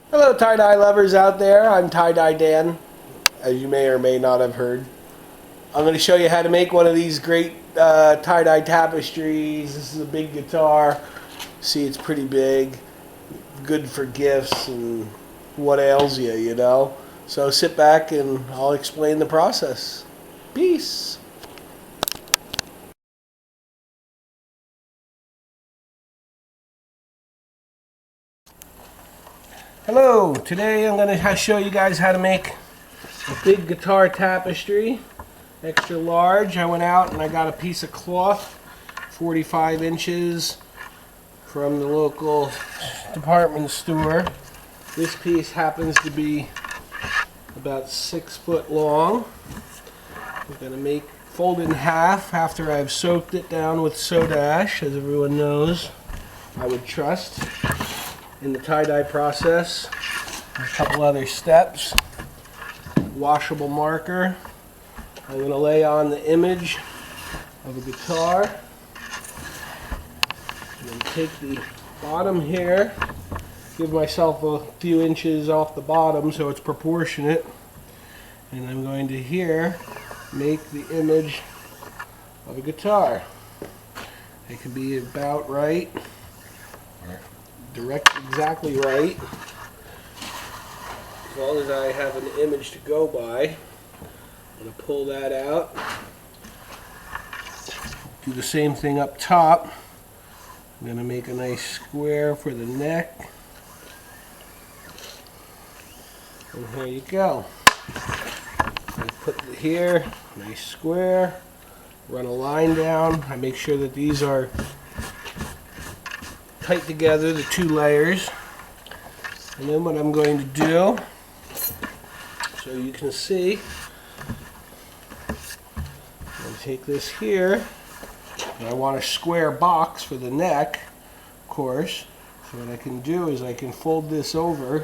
Hello tie-dye lovers out there, I'm Tie-Dye Dan, as you may or may not have heard. I'm going to show you how to make one of these great tie-dye tapestries. This is a big guitar. See, it's pretty big, good for gifts and what ails you, you know. So sit back and I'll explain the process. Peace. Hello, today I'm going to show you guys how to make a big guitar tapestry, extra large. I went out and I got a piece of cloth, 45 inches from the local department store. This piece happens to be about 6 foot long. I'm going to fold it in half after I've soaked it down with soda ash, as everyone knows I would trust in the tie-dye process. A couple other steps. Washable marker. I'm going to lay on the image of a guitar. And then take the bottom here, give myself a few inches off the bottom so it's proportionate. And I'm going to here make the image of a guitar. It can be about right, or exactly right, as long as I have an image to go by. I'm going to pull that out. Do the same thing up top. I'm going to make a nice square for the neck. And here you go. I put it here, nice square. Run a line down. I make sure that these are tight together, the two layers. And then what I'm going to do, so you can see, I'm going to take this here, and I want a square box for the neck, of course. So what I can do is I can fold this over,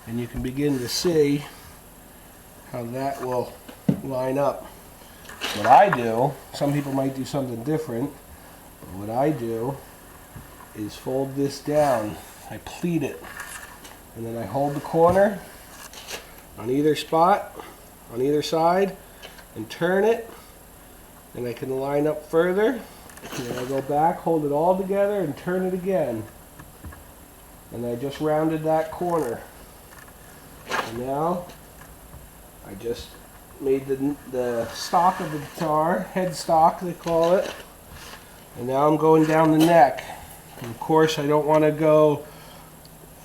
and you can begin to see how that will line up. What I do, some people might do something different, but what I do is fold this down. I pleat it, and then I hold the corner on either spot, on either side, and turn it, and I can line up further, and then I go back, hold it all together, and turn it again, and I just rounded that corner. And now I just made the stock of the guitar, headstock they call it, and now I'm going down the neck. And of course, I don't want to go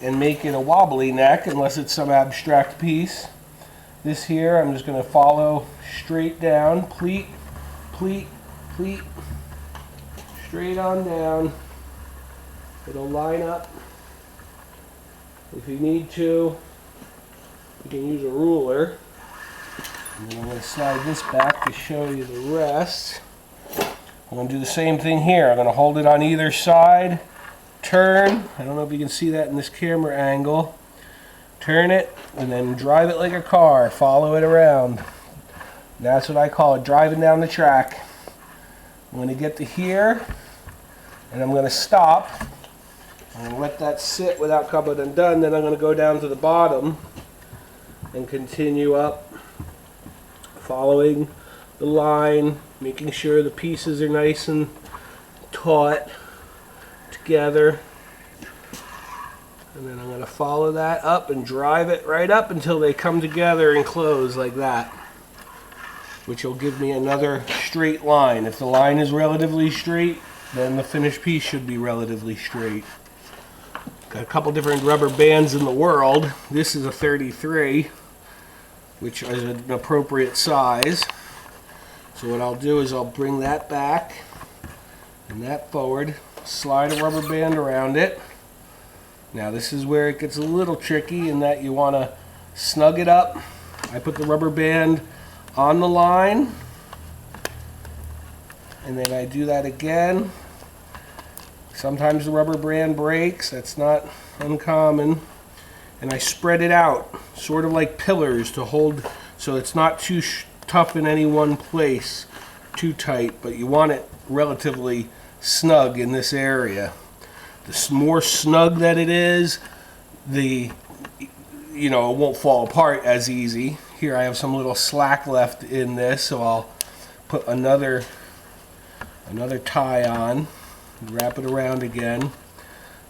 and make it a wobbly neck unless it's some abstract piece. This here, I'm just going to follow straight down, pleat, pleat, pleat, straight on down. It'll line up. If you need to, you can use a ruler. And then I'm going to slide this back to show you the rest. I'm going to do the same thing here. I'm going to hold it on either side, turn. I don't know if you can see that in this camera angle. Turn it, and then drive it like a car. Follow it around. That's what I call it, driving down the track. I'm going to get to here, and I'm going to stop. I'm going to let that sit without coming undone. Then I'm going to go down to the bottom and continue up, following the line, making sure the pieces are nice and taut together. And then I'm going to follow that up and drive it right up until they come together and close like that, which will give me another straight line. If the line is relatively straight, then the finished piece should be relatively straight. Got a couple different rubber bands in the world. This is a 33, which is an appropriate size. So what I'll do is I'll bring that back and that forward, slide a rubber band around it. Now this is where it gets a little tricky in that you want to snug it up. I put the rubber band on the line, and then I do that again. Sometimes the rubber band breaks, that's not uncommon. And I spread it out, sort of like pillars to hold, so it's not too tough in any one place, too tight, but you want it relatively snug in this area. The more snug that it is, the you know, it won't fall apart as easy. Here I have some little slack left in this, so I'll put another tie on, wrap it around again.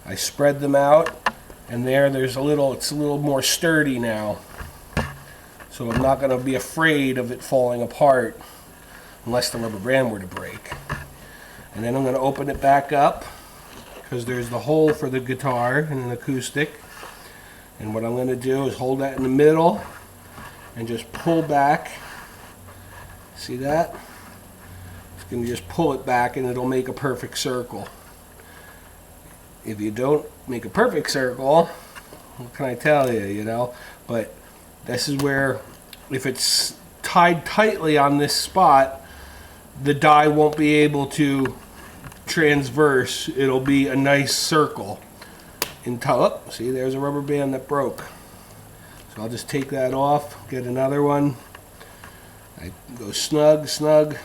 I spread them out, and it's a little more sturdy now. So I'm not going to be afraid of it falling apart unless the rubber band were to break. And then I'm going to open it back up because there's the hole for the guitar and an acoustic. And what I'm going to do is hold that in the middle and just pull back. See that? Just going to just pull it back and it'll make a perfect circle. If you don't make a perfect circle, what can I tell you, you know? But this is where, if it's tied tightly on this spot, the die won't be able to transverse. It'll be a nice circle. See, there's a rubber band that broke. So I'll just take that off, get another one. I go snug, snug.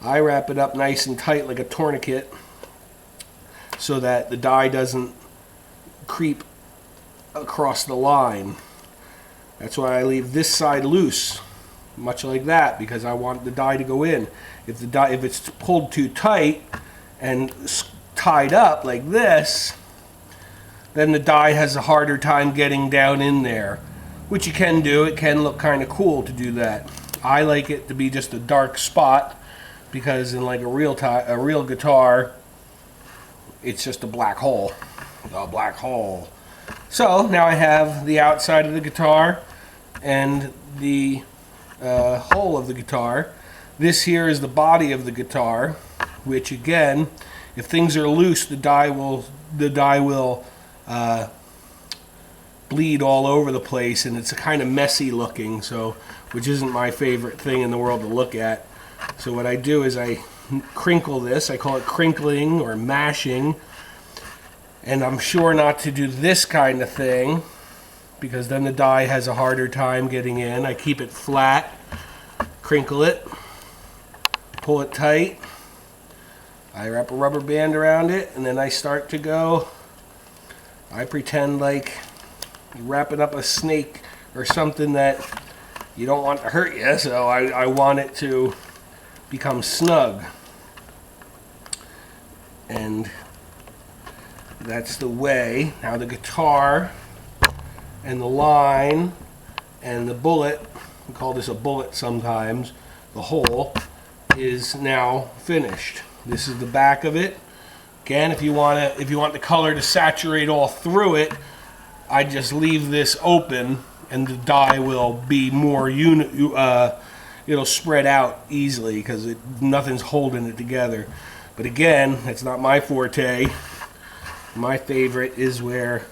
I wrap it up nice and tight like a tourniquet so that the die doesn't creep across the line. That's why I leave this side loose, much like that, because I want the die to go in. If it's pulled too tight and tied up like this, then the die has a harder time getting down in there, which you can do. It can look kind of cool to do that. I like it to be just a dark spot, because in like a real guitar, it's just a black hole. A black hole. So now I have the outside of the guitar and the hole of the guitar. This here is the body of the guitar, which again, if things are loose, the die will bleed all over the place, and it's kind of messy looking, so which isn't my favorite thing in the world to look at. So what I do is I crinkle this. I call it crinkling or mashing. And I'm sure not to do this kind of thing, because then the die has a harder time getting in. I keep it flat, crinkle it, pull it tight. I wrap a rubber band around it, and then I start to go. I pretend like you're wrapping up a snake or something that you don't want to hurt you, so I want it to become snug. And that's the way. Now the guitar and the line and the bullet, we call this a bullet sometimes, the hole is now finished. This is the back of it. Again, if you want the color to saturate all through it, I just leave this open and the die will be more it'll spread out easily because nothing's holding it together. But again, that's not my forte. My favorite is where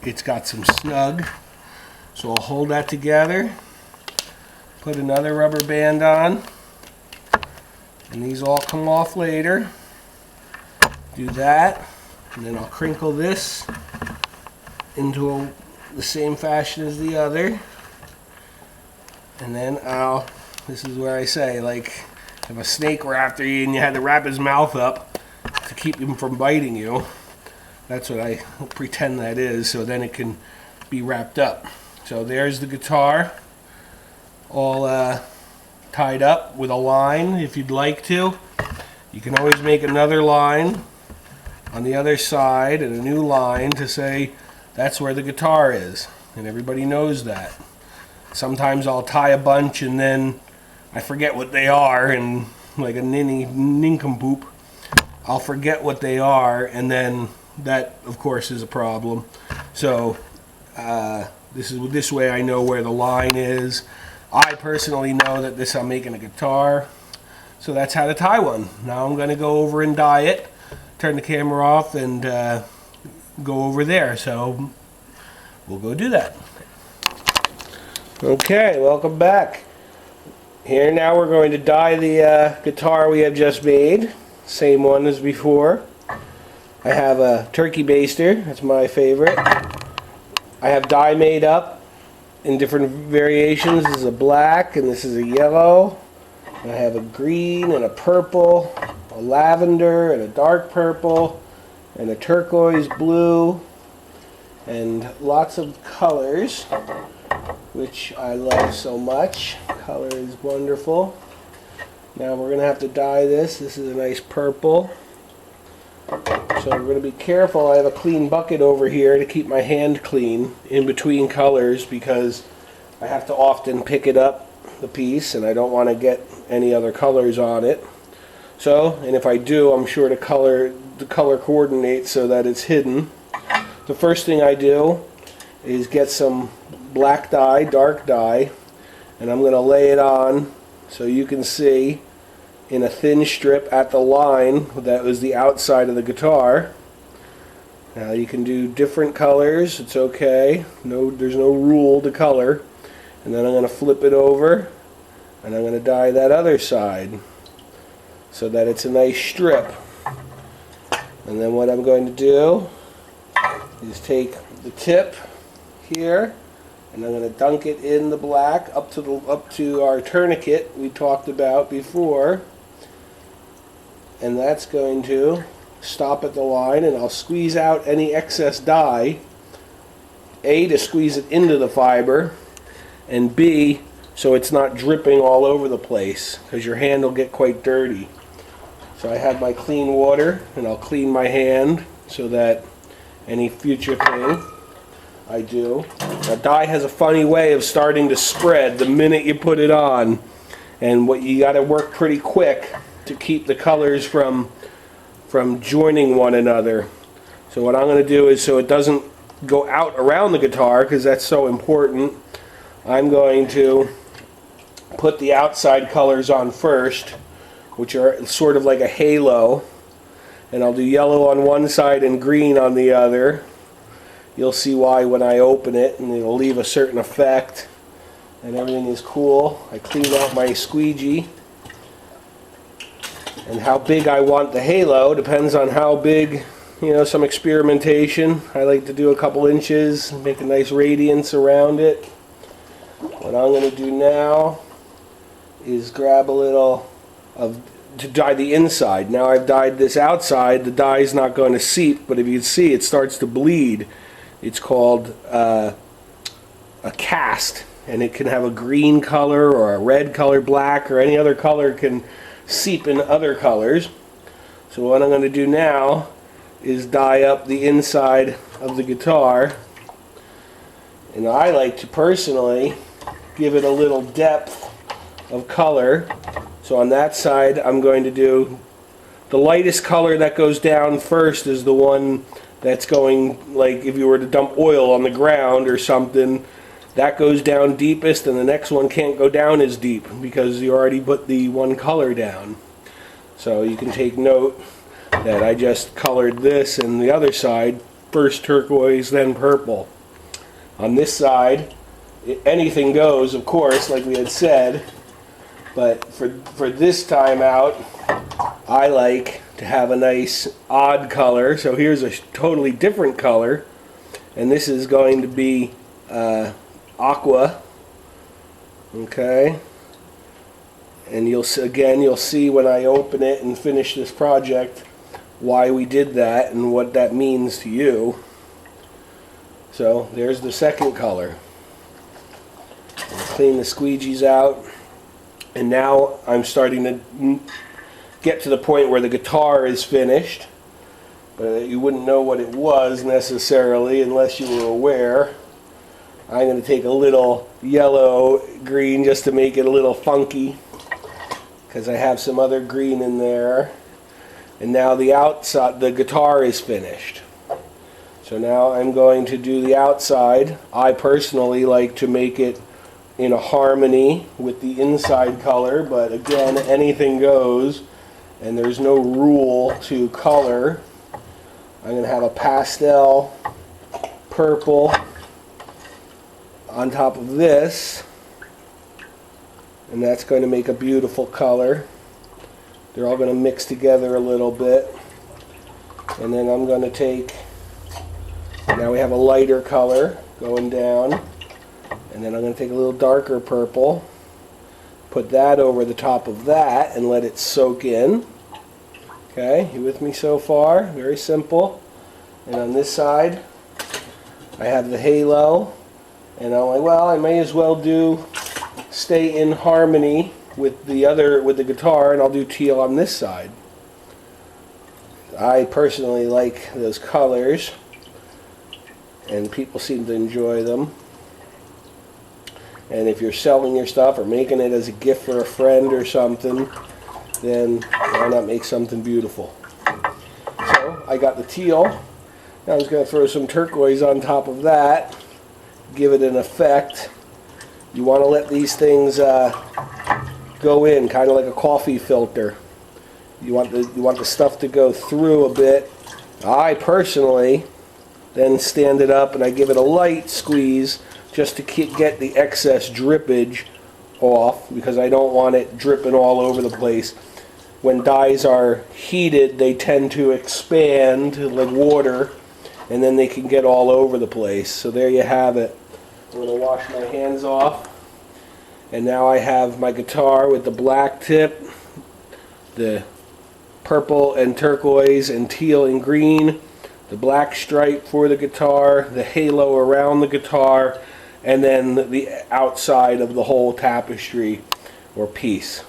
it's got some snug. So I'll hold that together, put another rubber band on, and these all come off later. Do that, and then I'll crinkle this into the same fashion as the other. And then this is where I say, like, if a snake were after you and you had to wrap his mouth up to keep him from biting you, that's what I pretend that is, so then it can be wrapped up. So there's the guitar, all tied up with a line if you'd like to. You can always make another line on the other side and a new line to say that's where the guitar is, and everybody knows that. Sometimes I'll tie a bunch and then I forget what they are, and like a nincompoop, I'll forget what they are, and then that, of course, is a problem. So this way I know where the line is. I personally know that I'm making a guitar, so that's how to tie one. Now I'm going to go over and dye it, turn the camera off, and go over there. So we'll go do that. Okay, welcome back. Here now we're going to dye the guitar we have just made. Same one as before. I have a turkey baster, that's my favorite. I have dye made up in different variations. This is a black and this is a yellow. And I have a green and a purple, a lavender and a dark purple, and a turquoise blue, and lots of colors, which I love so much. Color is wonderful. Now we're going to have to dye this. This is a nice purple. So we're going to be careful. I have a clean bucket over here to keep my hand clean in between colors because I have to often pick it up, the piece, and I don't want to get any other colors on it. So, and if I do, I'm sure to color coordinate so that it's hidden. The first thing I do is get some black dye, dark dye, and I'm going to lay it on so you can see in a thin strip at the line that was the outside of the guitar. Now you can do different colors, it's okay. There's no rule to color. And then I'm going to flip it over and I'm going to dye that other side so that it's a nice strip. And then what I'm going to do is take the tip here and I'm going to dunk it in the black up to our tourniquet we talked about before, and that's going to stop at the line, and I'll squeeze out any excess dye, A, to squeeze it into the fiber, and B, so it's not dripping all over the place because your hand will get quite dirty. So I have my clean water and I'll clean my hand so that any future thing I do. Now dye has a funny way of starting to spread the minute you put it on, and what you got to work pretty quick to keep the colors from joining one another. So what I'm going to do is, so it doesn't go out around the guitar because that's so important, I'm going to put the outside colors on first, which are sort of like a halo, and I'll do yellow on one side and green on the other. You'll see why when I open it, and it'll leave a certain effect, and everything is cool. I clean out my squeegee, and how big I want the halo depends on how big, some experimentation. I like to do a couple inches, make a nice radiance around it. What I'm going to do now is grab a little to dye the inside. Now I've dyed this outside, the dye is not going to seep, but if you can see, it starts to bleed. It's called a cast, and it can have a green color or a red color, black, or any other color can seep in other colors. So what I'm going to do now is dye up the inside of the guitar, and I like to personally give it a little depth of color. So on that side I'm going to do the lightest color that goes down first is the one that's going, like if you were to dump oil on the ground or something, that goes down deepest, and the next one can't go down as deep because you already put the one color down. So you can take note that I just colored this, and the other side first turquoise then purple. On this side anything goes, of course, like we had said, but for this time out I like to have a nice odd color. So here's a totally different color, and this is going to be aqua. Okay, and you'll see when I open it and finish this project why we did that and what that means to you. So there's the second color. Clean the squeegees out, and now I'm starting to get to the point where the guitar is finished, but you wouldn't know what it was necessarily unless you were aware. I'm going to take a little yellow green just to make it a little funky because I have some other green in there. And now the outside, the guitar is finished. So now I'm going to do the outside. I personally like to make it in a harmony with the inside color, but again, anything goes, and there's no rule to color. I'm going to have a pastel purple on top of this, and that's going to make a beautiful color. They're all going to mix together a little bit, and then I'm going to take, now we have a lighter color going down, and then I'm going to take a little darker purple, put that over the top of that and let it soak in. Okay, you with me so far? Very simple. And on this side I have the halo, and I'm like, well, I may as well stay in harmony with the guitar, and I'll do teal on this side. I personally like those colors, and people seem to enjoy them. And if you're selling your stuff or making it as a gift for a friend or something, then why not make something beautiful? So I got the teal. Now I'm just going to throw some turquoise on top of that, give it an effect. You want to let these things go in, kind of like a coffee filter. You want the stuff to go through a bit. I personally then stand it up and I give it a light squeeze just to get the excess drippage off, because I don't want it dripping all over the place. When dyes are heated, they tend to expand like water, and then they can get all over the place. So there you have it. I'm going to wash my hands off, and now I have my guitar with the black tip, the purple and turquoise and teal and green, the black stripe for the guitar, the halo around the guitar, and then the outside of the whole tapestry or piece.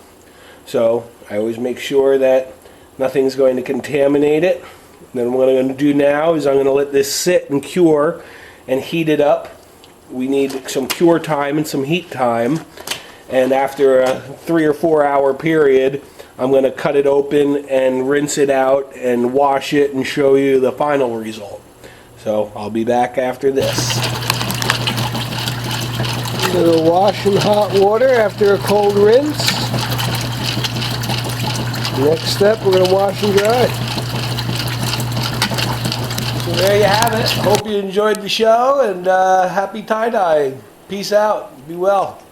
So I always make sure that nothing's going to contaminate it. And then what I'm going to do now is I'm going to let this sit and cure and heat it up. We need some cure time and some heat time. And after a 3 or 4 hour period, I'm going to cut it open and rinse it out and wash it and show you the final result. So I'll be back after this. A little wash in hot water after a cold rinse. Next step, we're going to wash and dry. So there you have it. Hope you enjoyed the show, and happy tie-dye. Peace out. Be well.